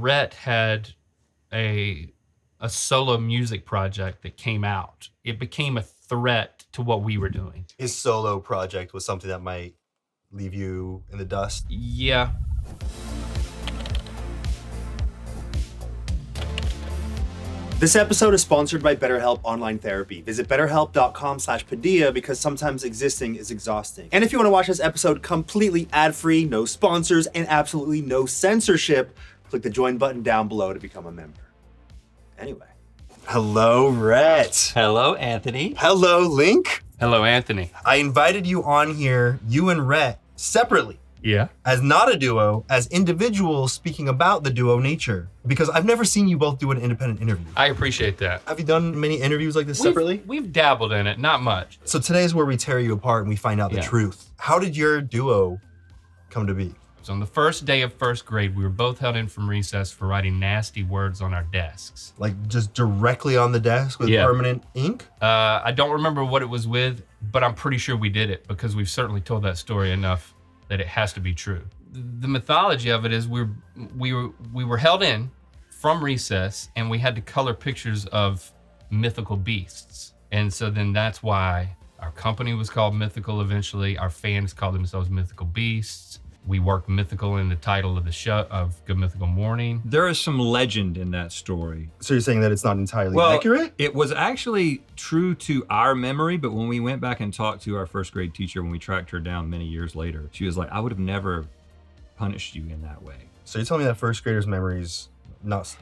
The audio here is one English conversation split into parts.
Rhett had a solo music project that came out. It became a threat to what we were doing. His solo project was something that might leave you in the dust? Yeah. This episode is sponsored by BetterHelp Online Therapy. Visit betterhelp.com/Padilla because sometimes existing is exhausting. And if you want to watch this episode completely ad-free, no sponsors, and absolutely no censorship, click the join button down below to become a member. Anyway. Hello, Rhett. Hello, Anthony. Hello, Link. Hello, Anthony. I invited you on here, you and Rhett, separately. Yeah. As not a duo, as individuals speaking about the duo nature. Because I've never seen you both do an independent interview. I appreciate that. Have you done many interviews like this separately? We've dabbled in it, not much. So today is where we tear you apart and we find out the truth. How did your duo come to be? So on the first day of first grade, we were both held in from recess for writing nasty words on our desks. Like just directly on the desk with permanent ink? I don't remember what it was with, but I'm pretty sure we did it because we've certainly told that story enough that it has to be true. The mythology of it is we were held in from recess and we had to color pictures of mythical beasts. And so then that's why our company was called Mythical eventually. Our fans called themselves Mythical Beasts. We worked mythical in the title of the show of Good Mythical Morning. There is some legend in that story. So you're saying that it's not entirely accurate? It was actually true to our memory, but when we went back and talked to our first grade teacher, when we tracked her down many years later, she was like, I would have never punished you in that way. So you're telling me that first grader's memory's not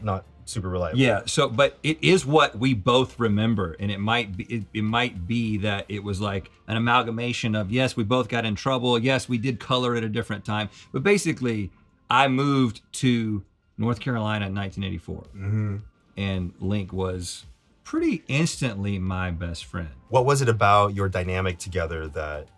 super reliable? Yeah, but it is what we both remember, and it might be that it was like an amalgamation of, yes, we both got in trouble, yes, we did color at a different time, but basically, I moved to North Carolina in 1984, and Link was pretty instantly my best friend. What was it about your dynamic together that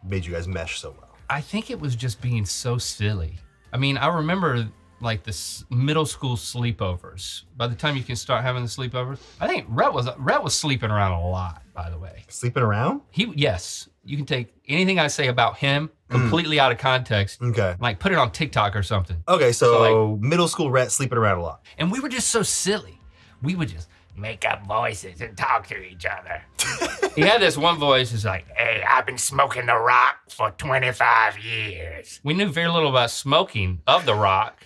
made you guys mesh so well? I think it was just being so silly. I mean, I remember like the middle school sleepovers. By the time you can start having the sleepovers, I think Rhett was sleeping around a lot, by the way. Sleeping around? Yes. You can take anything I say about him completely out of context. Okay. Like put it on TikTok or something. Okay, so middle school Rhett sleeping around a lot. And we were just so silly. We would just make up voices and talk to each other. He had this one voice, it's like, hey, I've been smoking the rock for 25 years. We knew very little about smoking of the rock.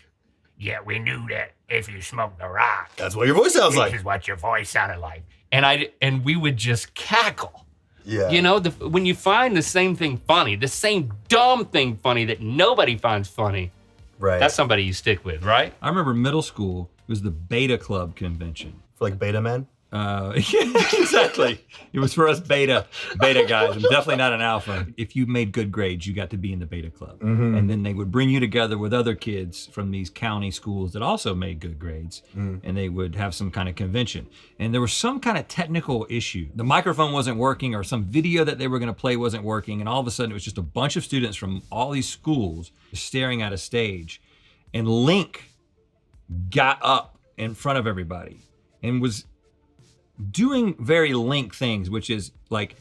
Yeah, we knew that if you smoke the rock, that's what your voice sounds like. This is what your voice sounded like. And we would just cackle. Yeah. You know, when you find the same thing funny, the same dumb thing funny that nobody finds funny, right? That's somebody you stick with, right? I remember middle school was the Beta Club convention. For like beta men? Yeah, exactly. It was for us beta guys. I'm definitely not an alpha. If you made good grades, you got to be in the Beta Club. And then they would bring you together with other kids from these county schools that also made good grades. And they would have some kind of convention. And there was some kind of technical issue. The microphone wasn't working or some video that they were going to play wasn't working. And all of a sudden it was just a bunch of students from all these schools staring at a stage. And Link got up in front of everybody and was doing very Link things, which is like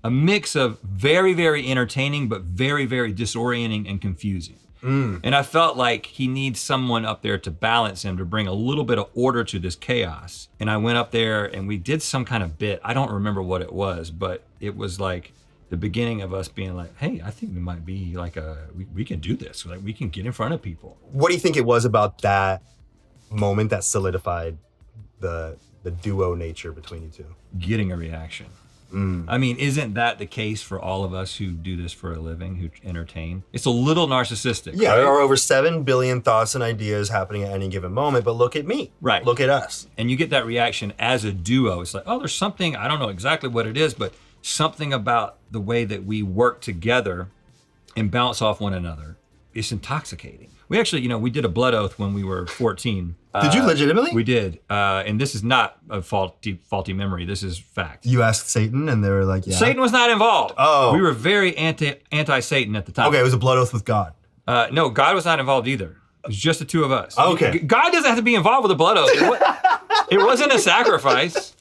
a mix of very, very entertaining, but very, very disorienting and confusing. And I felt like he needs someone up there to balance him, to bring a little bit of order to this chaos. And I went up there and we did some kind of bit. I don't remember what it was, but it was like the beginning of us being like, hey, I think we might be like we can do this. Like we can get in front of people. What do you think it was about that moment that solidified the duo nature between you two? Getting a reaction. I mean, isn't that the case for all of us who do this for a living, who entertain? It's a little narcissistic. Yeah, there are over 7 billion thoughts and ideas happening at any given moment, but look at me. Right. Look at us. And you get that reaction as a duo. It's like, oh, there's something, I don't know exactly what it is, but something about the way that we work together and bounce off one another. It's intoxicating. We actually, we did a blood oath when we were 14. Did you legitimately? We did. And this is not a faulty memory. This is fact. You asked Satan and they were like, yeah. Satan was not involved. Oh. We were very anti-Satan at the time. Okay, it was a blood oath with God. No, God was not involved either. It was just the two of us. Okay. God doesn't have to be involved with a blood oath. It wasn't a sacrifice.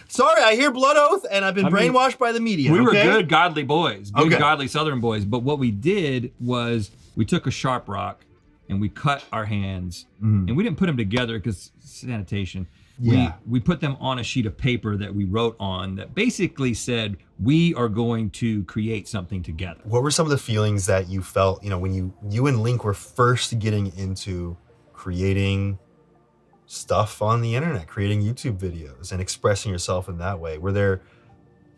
Sorry, I hear blood oath and I've been brainwashed by the media. We were good, godly boys, Okay. godly Southern boys. But what we did was we took a sharp rock and we cut our hands, Mm. and we didn't put them together because sanitation. Yeah. We put them on a sheet of paper that we wrote on that basically said, we are going to create something together. What were some of the feelings that you felt, when you and Link were first getting into creating stuff on the internet, creating YouTube videos and expressing yourself in that way? Were there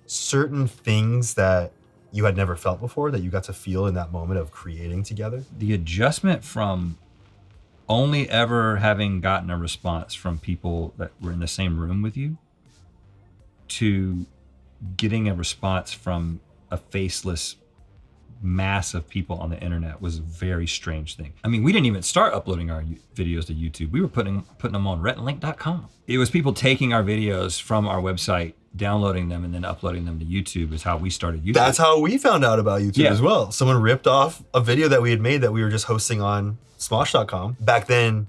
certain things that you had never felt before that you got to feel in that moment of creating together? The adjustment from only ever having gotten a response from people that were in the same room with you to getting a response from a faceless mass of people on the internet was a very strange thing. I mean, we didn't even start uploading our videos to YouTube. We were putting them on rhettandlink.com. It was people taking our videos from our website, downloading them, and then uploading them to YouTube is how we started YouTube. That's how we found out about YouTube Yeah. as well. Someone ripped off a video that we had made that we were just hosting on Smosh.com. Back then,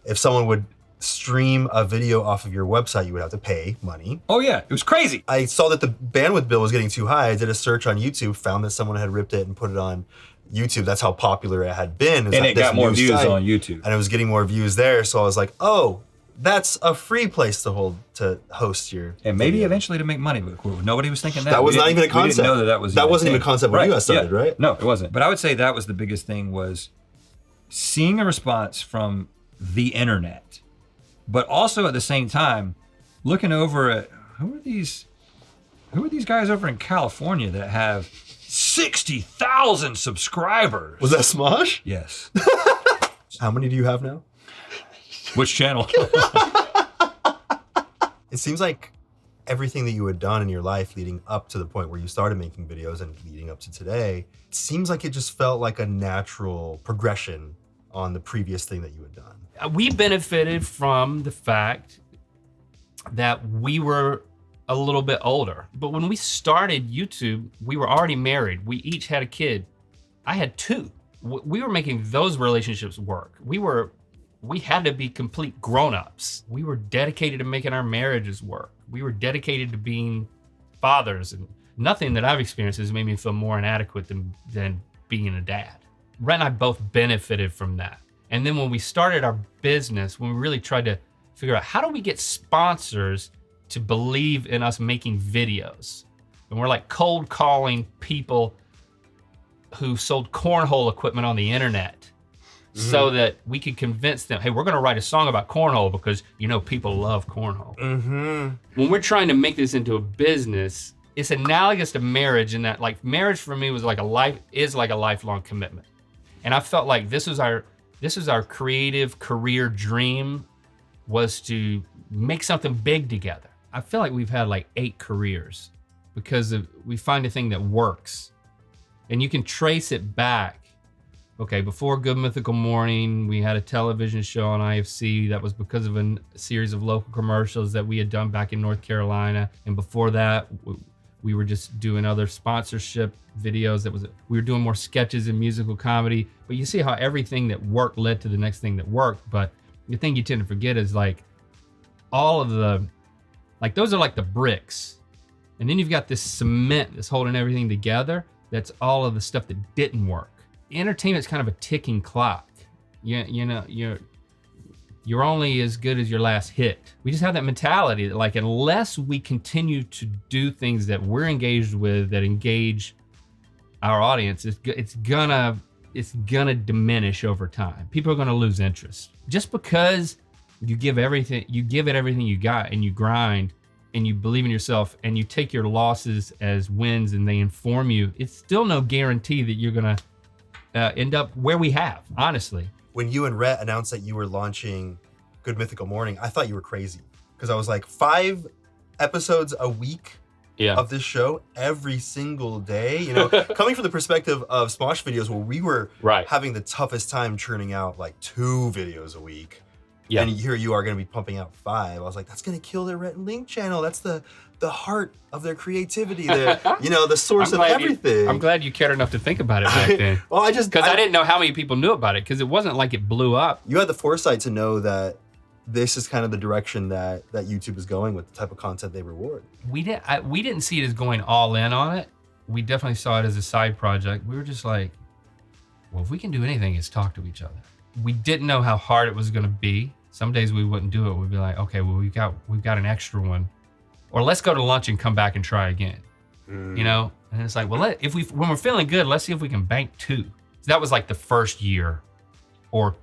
if someone would stream a video off of your website, you would have to pay money. Oh yeah, it was crazy. I saw that the bandwidth bill was getting too high. I did a search on YouTube, found that someone had ripped it and put it on YouTube. That's how popular it had been. And it got more views on YouTube. And it was getting more views there. So I was like, oh, that's a free place to host your And maybe video. eventually to make money, but nobody was thinking that. That was We not didn't- even a concept. We didn't know that was That even wasn't even a thing. concept when you guys started, right? No, it wasn't. But I would say that was the biggest thing, was seeing a response from the internet, but also at the same time looking over at who are these guys over in California that have 60,000 subscribers? Was that Smosh? Yes. How many do you have now? Which channel? It seems like everything that you had done in your life leading up to the point where you started making videos and leading up to today, it seems like it just felt like a natural progression on the previous thing that you had done. We benefited from the fact that we were a little bit older. But when we started YouTube, we were already married. We each had a kid. I had two. We were making those relationships work. We had to be complete grown-ups. We were dedicated to making our marriages work. We were dedicated to being fathers, and nothing that I've experienced has made me feel more inadequate than being a dad. Rhett and I both benefited from that. And then when we started our business, when we really tried to figure out how do we get sponsors to believe in us making videos, and we're like cold calling people who sold cornhole equipment on the internet so that we could convince them, hey, we're gonna write a song about cornhole because people love cornhole. When we're trying to make this into a business, it's analogous to marriage in that, like, marriage for me was like a lifelong commitment. And I felt like this is our creative career dream, was to make something big together. I feel like we've had like 8 careers because we find a thing that works. And you can trace it back. Okay, before Good Mythical Morning, we had a television show on IFC that was because of a series of local commercials that we had done back in North Carolina. And before that, we were just doing other sponsorship videos. We were doing more sketches and musical comedy. But you see how everything that worked led to the next thing that worked. But the thing you tend to forget is like all of those are like the bricks. And then you've got this cement that's holding everything together. That's all of the stuff that didn't work. Entertainment's kind of a ticking clock. You're only as good as your last hit. We just have that mentality that, like, unless we continue to do things that we're engaged with, that engage our audience, it's gonna diminish over time. People are gonna lose interest. Just because you give it everything you got, and you grind, and you believe in yourself, and you take your losses as wins, and they inform you, it's still no guarantee that you're gonna end up where we have, honestly. When you and Rhett announced that you were launching Good Mythical Morning, I thought you were crazy, because I was like, 5 episodes a week of this show every single day. Coming from the perspective of Smosh videos, where we were having the toughest time churning out like 2 videos a week. Yeah. And here you are going to be pumping out 5. I was like, that's going to kill their Rhett and Link channel. That's the heart of their creativity. The source of everything. I'm glad you cared enough to think about it back then. Well, I didn't know how many people knew about it, because it wasn't like it blew up. You had the foresight to know that this is kind of the direction that YouTube is going with, the type of content they reward. We didn't see it as going all in on it. We definitely saw it as a side project. We were just like, well, if we can do anything, it's talk to each other. we didn't know how hard it was going to be. Some days we wouldn't do it. We'd be like, okay, well, we've got an extra one, or let's go to lunch and come back and try again. You know, and it's like, well, when we're feeling good, let's see if we can bank 2. So that was like the first year or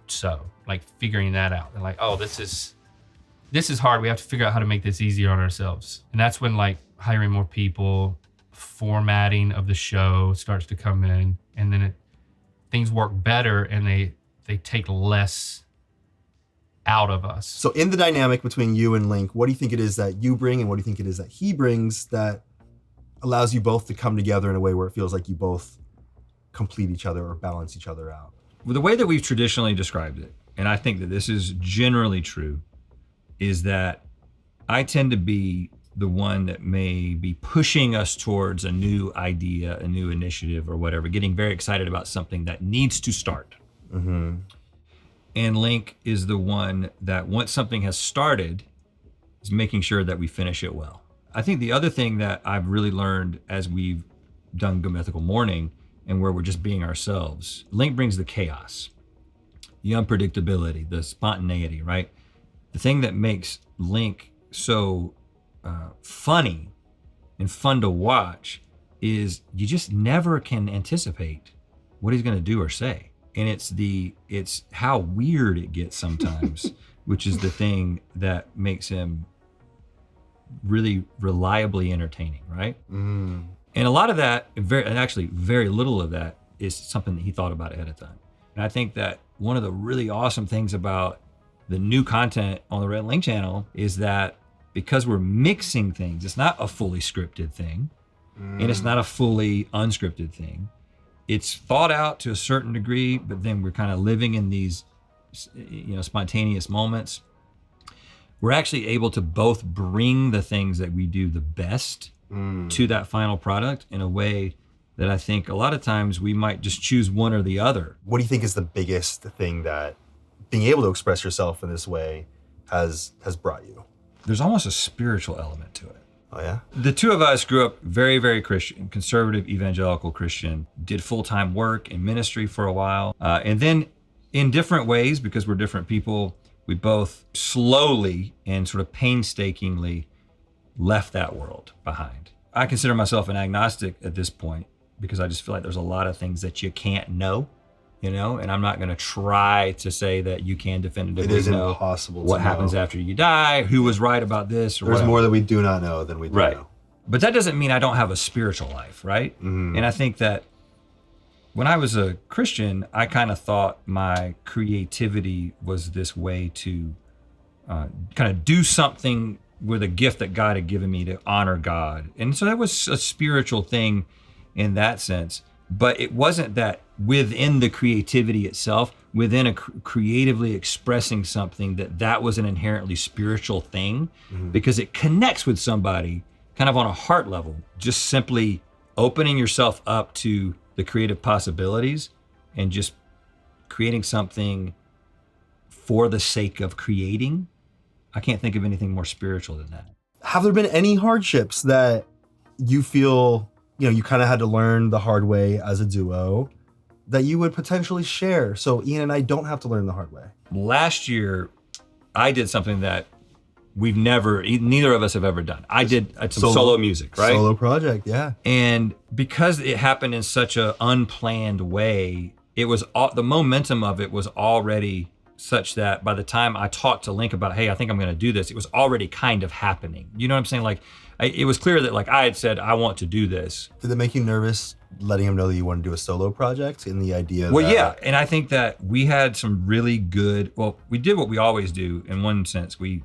so, like figuring that out. And like, oh, this is hard. We have to figure out how to make this easier on ourselves. And that's when like hiring more people, formatting of the show starts to come in, and then things work better, and they take less out of us. So in the dynamic between you and Link, what do you think it is that you bring, and what do you think it is that he brings that allows you both to come together in a way where it feels like you both complete each other or balance each other out? Well, the way that we've traditionally described it, and I think that this is generally true, is that I tend to be the one that may be pushing us towards a new idea, a new initiative or whatever, getting very excited about something that needs to start. Mm-hmm. And Link is the one that once something has started, is making sure that we finish it well. I think the other thing that I've really learned as we've done Good Mythical Morning, and where we're just being ourselves, Link brings the chaos, the unpredictability, the spontaneity, right? The thing that makes Link so funny and fun to watch is you just never can anticipate what he's going to do or say. And it's how weird it gets sometimes, which is the thing that makes him really reliably entertaining, right? Mm. And a lot of that, very little of that, is something that he thought about ahead of time. And I think that one of the really awesome things about the new content on the Red Link channel is that because we're mixing things, it's not a fully scripted thing, and it's not a fully unscripted thing. It's thought out to a certain degree, but then we're kind of living in these, spontaneous moments. We're actually able to both bring the things that we do the best to that final product in a way that I think a lot of times we might just choose one or the other. What do you think is the biggest thing that being able to express yourself in this way has brought you? There's almost a spiritual element to it. Oh, yeah? The two of us grew up very, very Christian, conservative, evangelical Christian, did full-time work in ministry for a while. And then in different ways, because we're different people, we both slowly and sort of painstakingly left that world behind. I consider myself an agnostic at this point because I just feel like there's a lot of things that you can't know, and I'm not going to try to say that you can definitively know impossible what to happens know. after you die, who was right about this, or There's whatever. more that we do not know than we do know. But that doesn't mean I don't have a spiritual life, right? Mm. And I think that when I was a Christian, I kind of thought my creativity was this way to kind of do something with a gift that God had given me to honor God. And so that was a spiritual thing in that sense. But it wasn't that within the creativity itself, within a creatively expressing something, that was an inherently spiritual thing, because it connects with somebody kind of on a heart level. Just simply opening yourself up to the creative possibilities and just creating something for the sake of creating. I can't think of anything more spiritual than that. Have there been any hardships that you feel, you kind of had to learn the hard way as a duo that you would potentially share so Ian and I don't have to learn the hard way? Last year, I did something that neither of us have ever done. I did some solo music, right? Solo project, yeah. And because it happened in such an unplanned way, the momentum of it was already such that by the time I talked to Link about, hey, I think I'm going to do this, it was already kind of happening. You know what I'm saying? Like, it was clear that I had said, I want to do this. Did it make you nervous letting him know that you want to do a solo project and the idea Well, that... yeah. And I think that we had some really good, we did what we always do in one sense. We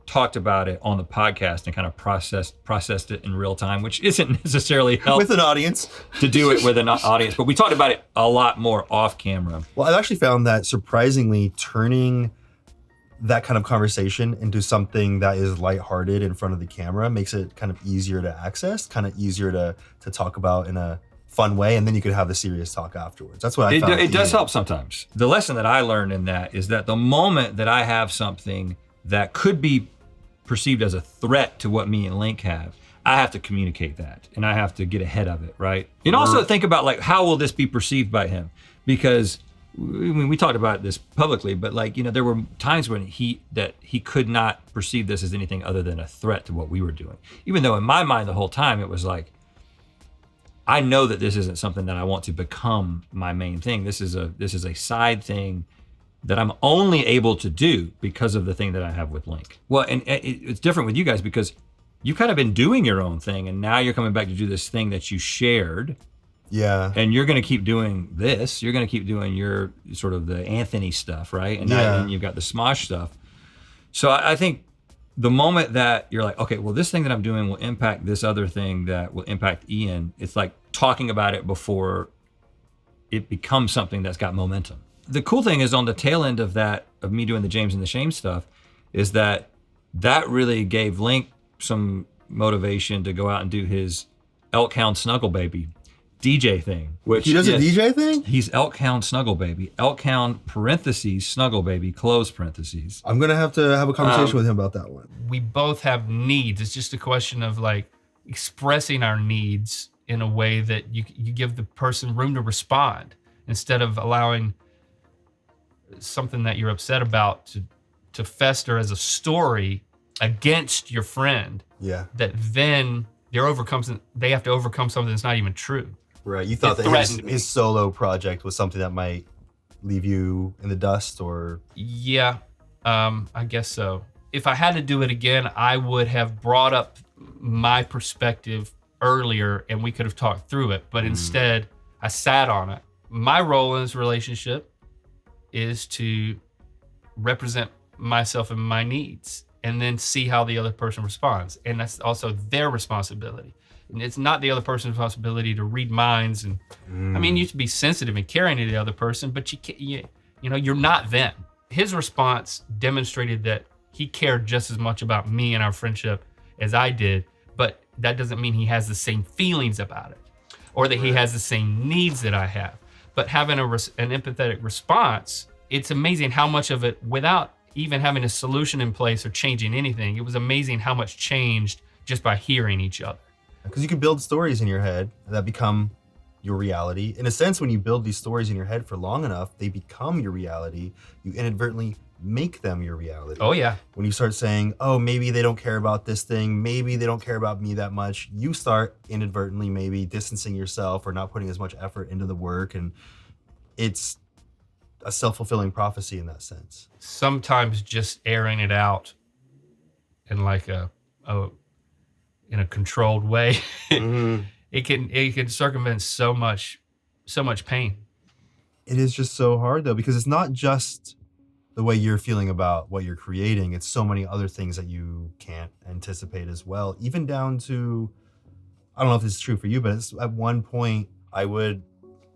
talked about it on the podcast and kind of processed it in real time, which isn't necessarily helpful with an audience to do it with an audience, but we talked about it a lot more off camera. Well, I've actually found that surprisingly turning that kind of conversation into something that is lighthearted in front of the camera makes it kind of easier to access, kind of easier to talk about in a fun way, and then you could have the serious talk afterwards. That's what I found. It does help sometimes. The lesson that I learned in that is that the moment that I have something that could be perceived as a threat to what me and Link have, I have to communicate that and I have to get ahead of it, right? And also think about how will this be perceived by him? Because we talked about this publicly, but like, there were times when he could not perceive this as anything other than a threat to what we were doing. Even though in my mind the whole time it was like, I know that this isn't something that I want to become my main thing. This is a side thing that I'm only able to do because of the thing that I have with Link. Well, and it's different with you guys because you've kind of been doing your own thing, and now you're coming back to do this thing that you shared. Yeah. And you're going to keep doing this. You're going to keep doing your sort of the Anthony stuff, right? And then you've got the Smosh stuff. So I think the moment that you're like, okay, well, this thing that I'm doing will impact this other thing that will impact Ian, it's like talking about it before it becomes something that's got momentum. The cool thing is on the tail end of that, of me doing the James and the Shame stuff, is that really gave Link some motivation to go out and do his Elkhound Snuggle Baby DJ thing. Which he does a DJ thing? He's Elkhound Snuggle Baby. Elkhound parentheses Snuggle Baby close parentheses. I'm gonna have to have a conversation with him about that one. We both have needs. It's just a question of like expressing our needs in a way that you give the person room to respond instead of allowing something that you're upset about to fester as a story against your friend. Yeah. That then they have to overcome something that's not even true. Right. You thought that his solo project was something that might leave you in the dust, or? Yeah, I guess so. If I had to do it again, I would have brought up my perspective earlier and we could have talked through it. But instead, I sat on it. My role in this relationship is to represent myself and my needs and then see how the other person responds. And that's also their responsibility. And it's not the other person's responsibility to read minds. And I mean, you have to be sensitive and caring to the other person, but you're not them. His response demonstrated that he cared just as much about me and our friendship as I did, but that doesn't mean he has the same feelings about it or that he has the same needs that I have. But having an empathetic response, it's amazing how much of it, without even having a solution in place or changing anything, it was amazing how much changed just by hearing each other. Because you can build stories in your head that become your reality. In a sense, when you build these stories in your head for long enough, they become your reality. You inadvertently make them your reality. Oh, yeah. When you start saying, oh, maybe they don't care about this thing, maybe they don't care about me that much, you start inadvertently maybe distancing yourself or not putting as much effort into the work. And it's a self-fulfilling prophecy in that sense. Sometimes just airing it out in like in a controlled way, it can circumvent so much pain. It is just so hard though, because it's not just the way you're feeling about what you're creating. It's so many other things that you can't anticipate as well. Even down to, I don't know if this is true for you, but it's, at one point I would,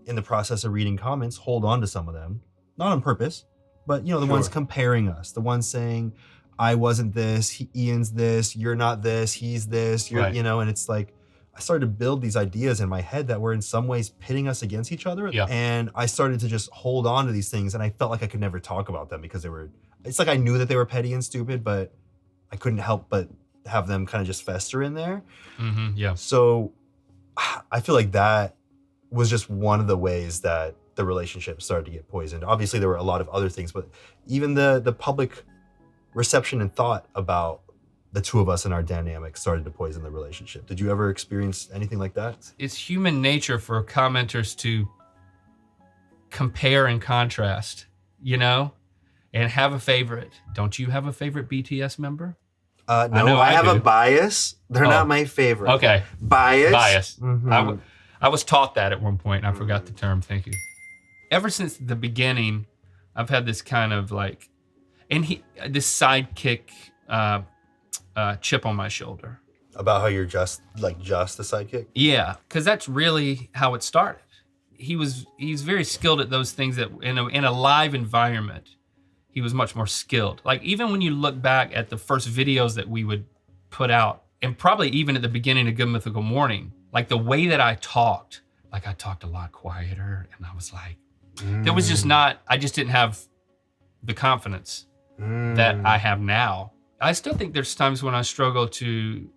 in the process of reading comments, hold on to some of them, not on purpose, but the ones comparing us, the ones saying, I wasn't this, Ian's this, you're not this, he's this, you're, right. And it's like, I started to build these ideas in my head that were in some ways pitting us against each other. Yeah. And I started to just hold on to these things, and I felt like I could never talk about them because it's like I knew that they were petty and stupid, but I couldn't help but have them kind of just fester in there. Mm-hmm, yeah. So I feel like that was just one of the ways that the relationship started to get poisoned. Obviously there were a lot of other things, but even the public reception and thought about the two of us and our dynamic started to poison the relationship. Did you ever experience anything like that? It's human nature for commenters to compare and contrast, and have a favorite. Don't you have a favorite BTS member? No, I have a bias. They're not my favorite. Okay. Bias. Mm-hmm. I was taught that at one point, and I forgot the term. Thank you. Ever since the beginning, I've had this kind of like, this sidekick chip on my shoulder. About how you're just the sidekick? Yeah, because that's really how it started. He's very skilled at those things that in a live environment, he was much more skilled. Like even when you look back at the first videos that we would put out, and probably even at the beginning of Good Mythical Morning, like the way that I talked a lot quieter, and I was like, there was just I just didn't have the confidence that I have now. I still think there's times when I struggle to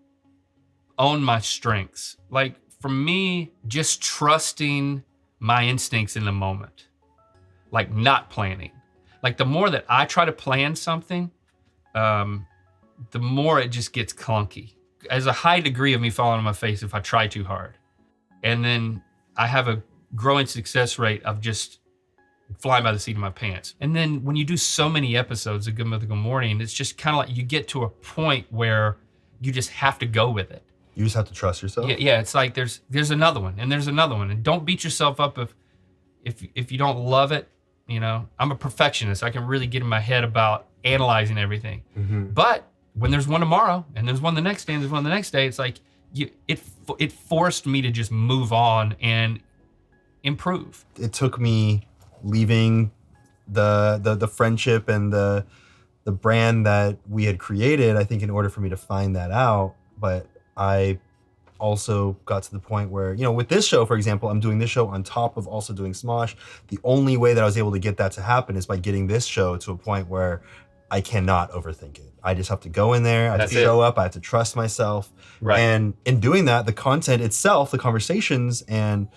own my strengths. Like for me, just trusting my instincts in the moment. like not planning. Like the more that I try to plan something, the more it just gets clunky. There's a high degree of me falling on my face if I try too hard. And then I have a growing success rate of just flying by the seat of my pants. And then when you do so many episodes of Good Mythical Morning, it's just kind of like you get to a point where you just have to go with it. You just have to trust yourself. Yeah, it's like there's another one and there's another one. And don't beat yourself up if you don't love it. You know, I'm a perfectionist. I can really get in my head about analyzing everything. But when there's one tomorrow and there's one the next day and there's one the next day, it's like it forced me to just move on and improve. It took me leaving the friendship and the brand that we had created, I think, in order for me to find that out. But I also got to the point where, you know, with this show, for example, I'm doing this show on top of also doing Smosh. The only way that I was able to get that to happen is by getting this show to a point where I cannot overthink it. I just have to go in there, I have to show up, I have to trust myself. Right. And in doing that, the content itself, the conversations and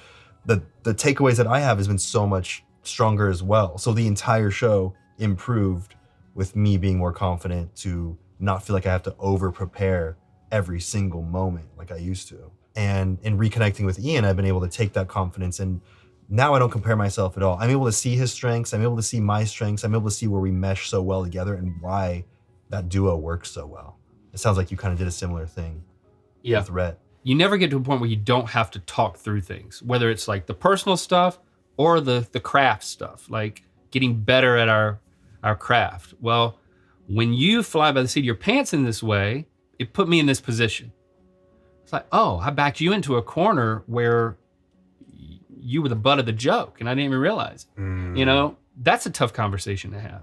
the takeaways that I have has been so much stronger as well. So the entire show improved with me being more confident to not feel like I have to over prepare every single moment like I used to. And in reconnecting with Ian, I've been able to take that confidence, and now I don't compare myself at all. I'm able to see his strengths, I'm able to see my strengths, I'm able to see where we mesh so well together and why that duo works so well. It sounds like you kind of did a similar thing with Rhett. You never get to a point where you don't have to talk through things, whether it's like the personal stuff or the craft stuff, like getting better at our craft. Well, when you fly by the seat of your pants in this way, it put me in this position. It's like, oh, I backed you into a corner where you were the butt of the joke and I didn't even realize it. You know, that's a tough conversation to have.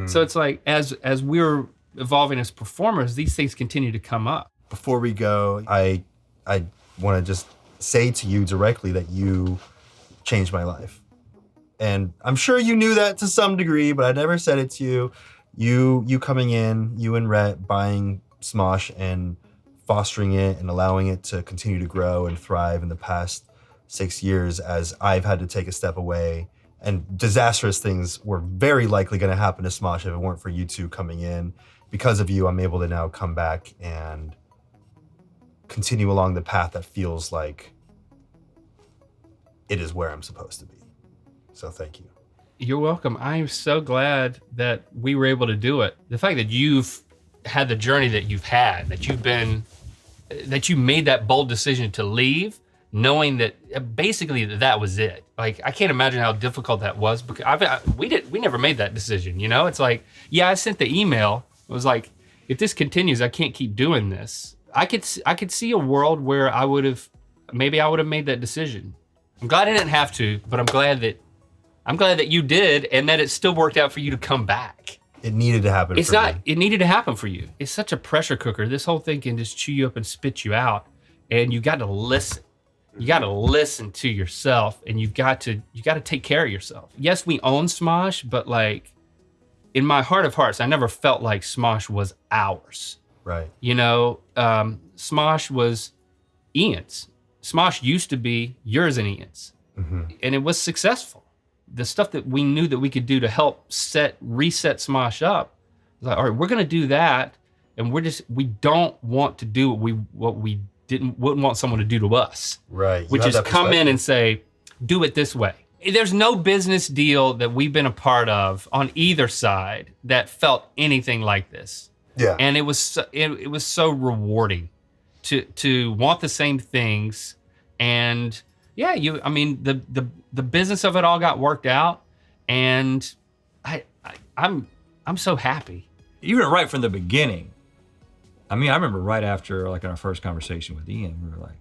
So it's like, as we're evolving as performers, these things continue to come up. Before we go, I want to just say to you directly that you changed my life. And I'm sure you knew that to some degree, but I never said it to you. You coming in, you and Rhett buying Smosh and fostering it and allowing it to continue to grow and thrive in the past 6 years as I've had to take a step away. And disastrous things were very likely going to happen to Smosh if it weren't for you two coming in. Because of you, I'm able to now come back and continue along the path that feels like it is where I'm supposed to be. So thank you. You're welcome. I'm so glad that we were able to do it. The fact that you've had the journey that you've had, that you made that bold decision to leave, knowing that basically that was it. Like, I can't imagine how difficult that was, because we never made that decision. You know, it's like, yeah, I sent the email. It was like, if this continues, I can't keep doing this. I could see a world where I would have made that decision. I'm glad I didn't have to, but I'm glad that you did, and that it still worked out for you to come back. It needed to happen. It needed to happen for you. It's such a pressure cooker. This whole thing can just chew you up and spit you out, and you got to listen. You got to listen to yourself, and you got to take care of yourself. Yes, we own Smosh, but like, in my heart of hearts, I never felt like Smosh was ours. Right. You know, Smosh was Ian's. Smosh used to be yours and Ian's, and it was successful. The stuff that we knew that we could do to help reset Smosh up, was like, all right, we're gonna do that, and we don't want to do what we wouldn't want someone to do to us. Right. Which is come in and say, do it this way. There's no business deal that we've been a part of on either side that felt anything like this. Yeah. And it was so rewarding to want the same things, and yeah, the business of it all got worked out, and I'm so happy. Even right from the beginning. I mean, I remember right after, like, in our first conversation with Ian, we were like,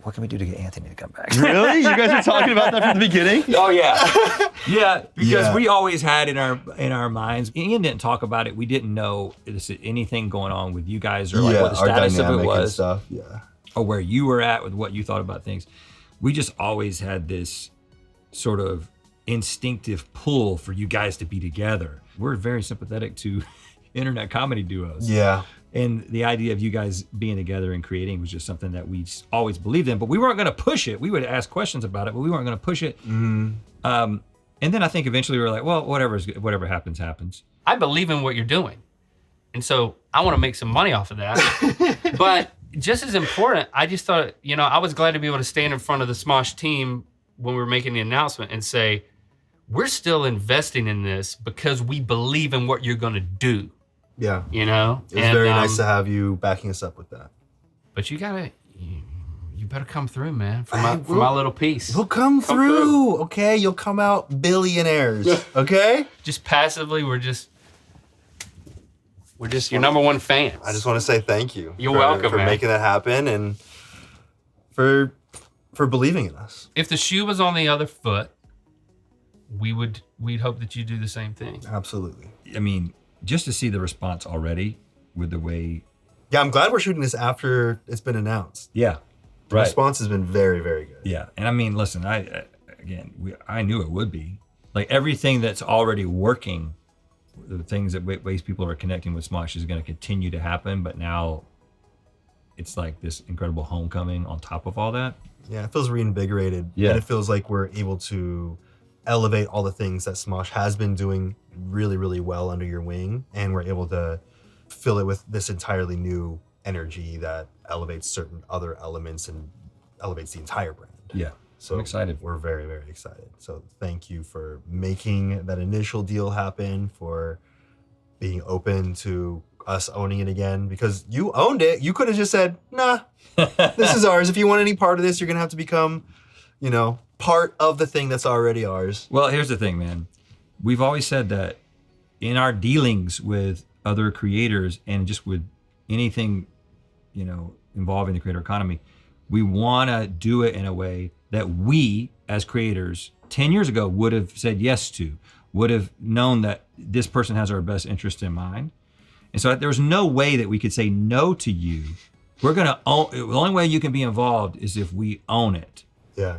what can we do to get Anthony to come back? Really? You guys were talking about that from the beginning? Oh yeah. Yeah, because we always had in our minds, Ian didn't talk about it. We didn't know anything going on with you guys, or like what the status of it was, and stuff. Yeah. Or where you were at with what you thought about things. We just always had this sort of instinctive pull for you guys to be together. We're very sympathetic to internet comedy duos. Yeah. And the idea of you guys being together and creating was just something that we always believed in, but we weren't going to push it. We would ask questions about it, but we weren't going to push it. And then I think eventually we were like, well, whatever happens, happens. I believe in what you're doing. And so I want to make some money off of that. But just as important, I just thought, I was glad to be able to stand in front of the Smosh team when we were making the announcement and say, we're still investing in this because we believe in what you're going to do. Yeah. You know? It was very nice to have you backing us up with that. But you better come through, man, for my little piece. We'll come through, okay? You'll come out billionaires, okay? Just passively, we're just your number one fans. I just want to say thank you. You're welcome, for man. making that happen and for believing in us. If the shoe was on the other foot, we'd hope that you do the same thing. Absolutely. I mean, just to see the response already with the way. Yeah, I'm glad we're shooting this after it's been announced. Yeah. The response has been very, very good. Yeah. And I mean, listen, I knew it would be. Like everything that's already working, the things that ways people are connecting with Smosh is going to continue to happen. But now it's like this incredible homecoming on top of all that. Yeah, it feels reinvigorated. Yeah. And it feels like we're able to elevate all the things that Smosh has been doing really, really well under your wing. And we're able to fill it with this entirely new energy that elevates certain other elements and elevates the entire brand. Yeah. So I'm excited. We're very, very excited. So thank you for making that initial deal happen, for being open to us owning it again, because you owned it. You could have just said, nah, this is ours. If you want any part of this, you're going to have to become, part of the thing that's already ours. Well, here's the thing, man. We've always said that in our dealings with other creators and just with anything, involving the creator economy, we want to do it in a way that we as creators 10 years ago would have said yes to, would have known that this person has our best interest in mind. And so there's no way that we could say no to you. We're going to own, the only way you can be involved is if we own it. Yeah.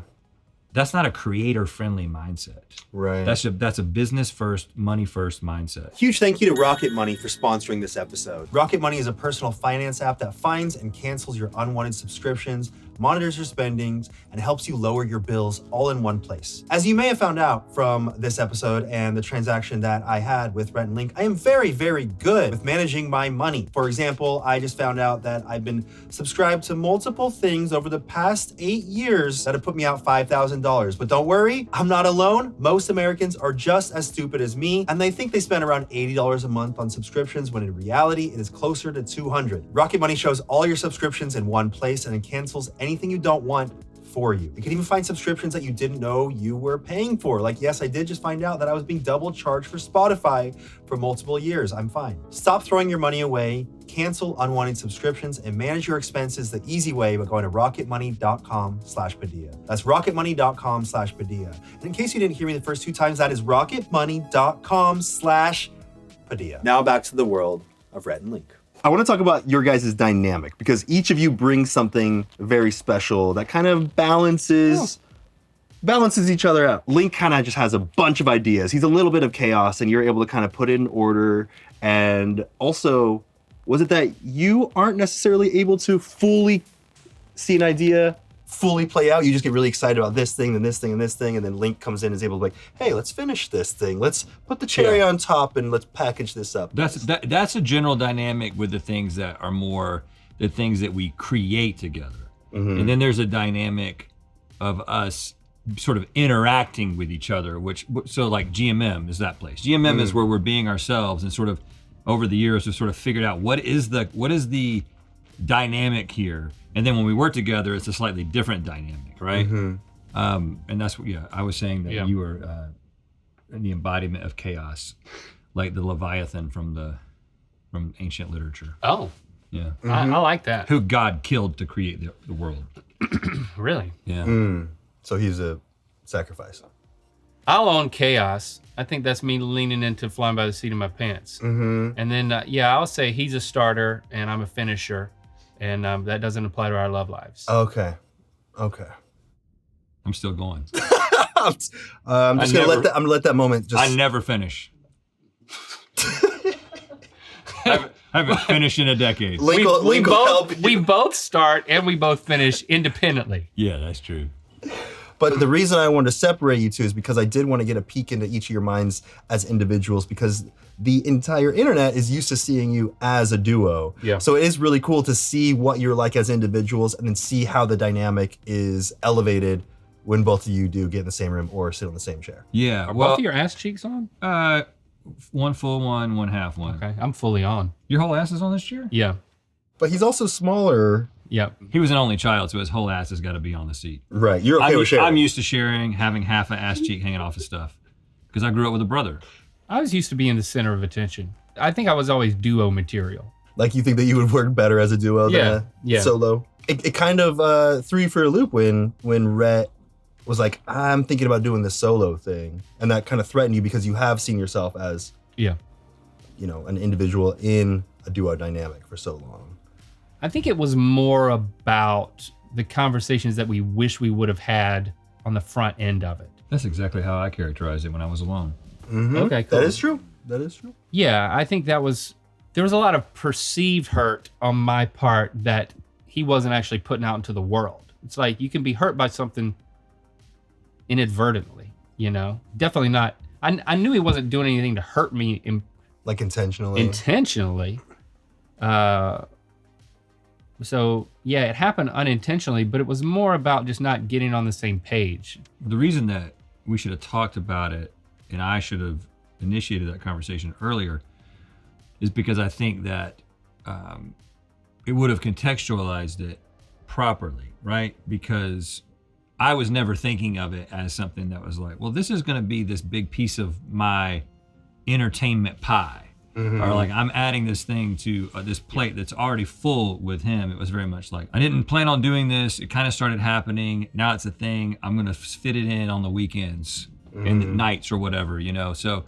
That's not a creator friendly mindset. Right. That's a business first, money first mindset. Huge thank you to Rocket Money for sponsoring this episode. Rocket Money is a personal finance app that finds and cancels your unwanted subscriptions, monitors your spendings, and helps you lower your bills all in one place. As you may have found out from this episode and the transaction that I had with Rhett and Link, I am very, very good with managing my money. For example, I just found out that I've been subscribed to multiple things over the past 8 years that have put me out $5,000. But don't worry, I'm not alone. Most Americans are just as stupid as me, and they think they spend around $80 a month on subscriptions when in reality it is closer to $200. Rocket Money shows all your subscriptions in one place and it cancels anything you don't want for you. You can even find subscriptions that you didn't know you were paying for. Like, yes, I did just find out that I was being double charged for Spotify for multiple years. I'm fine. Stop throwing your money away, cancel unwanted subscriptions, and manage your expenses the easy way by going to rocketmoney.com/Padilla. That's rocketmoney.com/Padilla. And in case you didn't hear me the first 2 times, that is rocketmoney.com/Padilla. Now back to the world of Rhett and Link. I want to talk about your guys' dynamic, because each of you brings something very special that kind of balances each other out. Link kind of just has a bunch of ideas. He's a little bit of chaos, and you're able to kind of put it in order. And also, was it that you aren't necessarily able to fully see an idea fully play out? You just get really excited about this thing, then this thing, and this thing, and then Link comes in and is able to be like, hey, let's finish this thing. Let's put the cherry on top and let's package this up. That's a general dynamic with the things that are more the things that we create together. Mm-hmm. And then there's a dynamic of us sort of interacting with each other, so like GMM is that place. GMM is where we're being ourselves, and sort of over the years we've sort of figured out what is the dynamic here. And then when we work together, it's a slightly different dynamic, right? Mm-hmm. And that's what, I was saying that you were the embodiment of chaos, like the Leviathan from ancient literature. Oh, yeah. Mm-hmm. I like that. Who God killed to create the world. Really? Yeah. So he's a sacrifice. I'll own chaos. I think that's me leaning into flying by the seat of my pants. Mm-hmm. And then, I'll say he's a starter and I'm a finisher. And that doesn't apply to our love lives. Okay. I'm still going. I'm gonna let that moment just. I never finish. I haven't finished in a decade. Link will help you. We both start and we both finish independently. Yeah, that's true. But the reason I wanted to separate you two is because I did want to get a peek into each of your minds as individuals, because the entire internet is used to seeing you as a duo. Yeah. So it is really cool to see what you're like as individuals and then see how the dynamic is elevated when both of you do get in the same room or sit on the same chair. Yeah. Are Well, both of your ass cheeks on? one full one half one. Okay, I'm fully on. Your whole ass is on this chair? Yeah. But he's also smaller. Yep. He was an only child, so his whole ass has got to be on the seat. Right. You're okay with sharing. I'm used to sharing, having half an ass cheek hanging off of stuff, because I grew up with a brother. I was used to being the center of attention. I think I was always duo material. Like, you think that you would work better as a duo than a solo? It kind of threw you for a loop when Rhett was like, I'm thinking about doing this solo thing. And that kind of threatened you because you have seen yourself as, Yeah. you know, an individual in a duo dynamic for so long. I think it was more about the conversations that we wish we would have had on the front end of it. That's exactly how I characterized it when I was alone. Mm-hmm. Okay, cool. That is true. That is true. Yeah, I think there was a lot of perceived hurt on my part that he wasn't actually putting out into the world. It's like you can be hurt by something inadvertently, you know? Definitely not. I knew he wasn't doing anything to hurt me Like intentionally. intentionally. So yeah, it happened unintentionally, but it was more about just not getting on the same page. The reason that we should have talked about it, and I should have initiated that conversation earlier, is because I think that it would have contextualized it properly, right? Because I was never thinking of it as something that was like, well, this is going to be this big piece of my entertainment pie. Mm-hmm. Or like, I'm adding this thing to this plate that's already full with him. It was very much like, I didn't plan on doing this. It kind of started happening. Now it's a thing. I'm going to fit it in on the weekends and the nights or whatever, you know? So,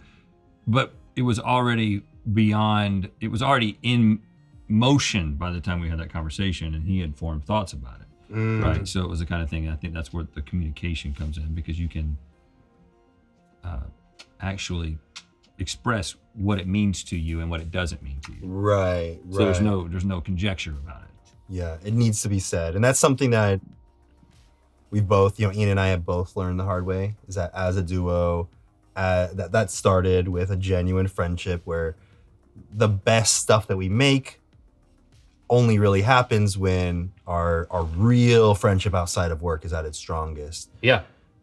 but it was already beyond, it was already in motion by the time we had that conversation, and he had formed thoughts about it. Right. So it was the kind of thing, and I think that's where the communication comes in, because you can actually express what it means to you and what it doesn't mean to you. Right. So there's no conjecture about it. Yeah, it needs to be said. And that's something that we've both, you know, Ian and I have both learned the hard way, is that as a duo, that started with a genuine friendship where the best stuff that we make only really happens when our real friendship outside of work is at its strongest. Yeah.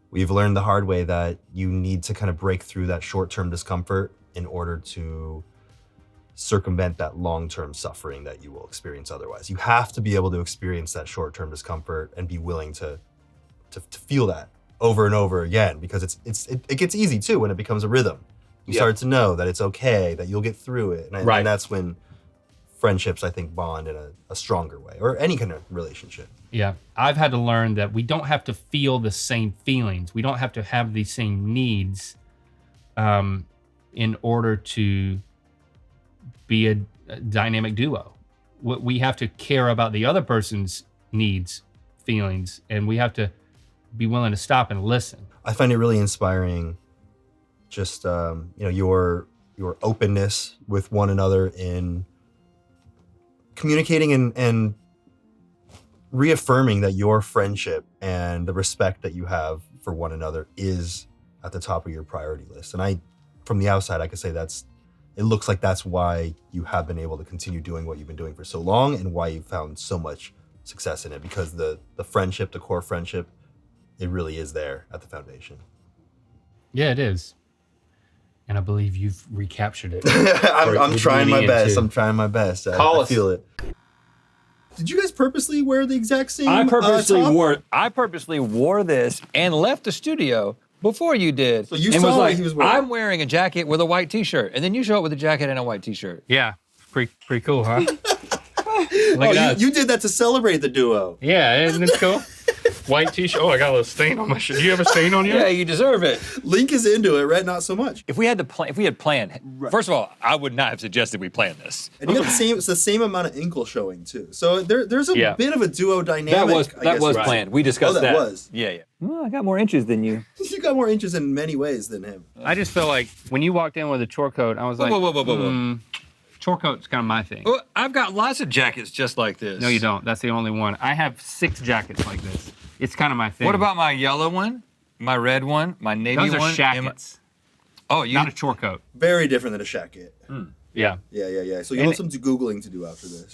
We've learned the hard way that you need to kind of break through that short-term discomfort in order to circumvent that long-term suffering that you will experience otherwise. You have to be able to experience that short-term discomfort and be willing to feel that over and over again, because it gets easy too when it becomes a rhythm. You start to know that it's okay, that you'll get through it. And that's when friendships, I think, bond in a stronger way, or any kind of relationship. Yeah. I've had to learn that we don't have to feel the same feelings. We don't have to have the same needs in order to be a dynamic duo. We have to care about the other person's needs, feelings, and we have to be willing to stop and listen. I find it really inspiring, just you know, your openness with one another in communicating and reaffirming that your friendship and the respect that you have for one another is at the top of your priority list. And from the outside, I could say it looks like that's why you have been able to continue doing what you've been doing for so long, and why you've found so much success in it, because the friendship, the core friendship, it really is there at the foundation. Yeah, it is. And I believe you've recaptured it. I'm trying my best. Too. I'm trying my best. Call I feel it. Did you guys purposely wear the exact same I purposely top? wore this and left the studio before you did. So you and saw was what like, he was wearing. I'm wearing a jacket with a white t-shirt. And then you show up with a jacket and a white t-shirt. Yeah. Pretty cool, huh? Look at us. You did that to celebrate the duo. Yeah, isn't it cool? White t-shirt. Oh, I got a little stain on my shirt. Do you have a stain on you? Yeah, you deserve it. Link is into it, Rhett not so much. If we had planned, first of all, I would not have suggested we plan this. And you got it's the same amount of inkle showing too. So there's a bit of a duo dynamic. That was planned. We discussed that was. Yeah. Well, I got more inches than you. You got more inches in many ways than him. I just feel like when you walked in with a chore coat, I was like, Whoa. Chore coat's kind of my thing. Well, I've got lots of jackets just like this. No, you don't. That's the only one. I have 6 jackets like this. It's kind of my thing. What about my yellow one, my red one, my navy those one? are shackets? Oh, you Not a chore coat. Very different than a shacket. Yeah. Yeah. So you'll have some Googling to do after this.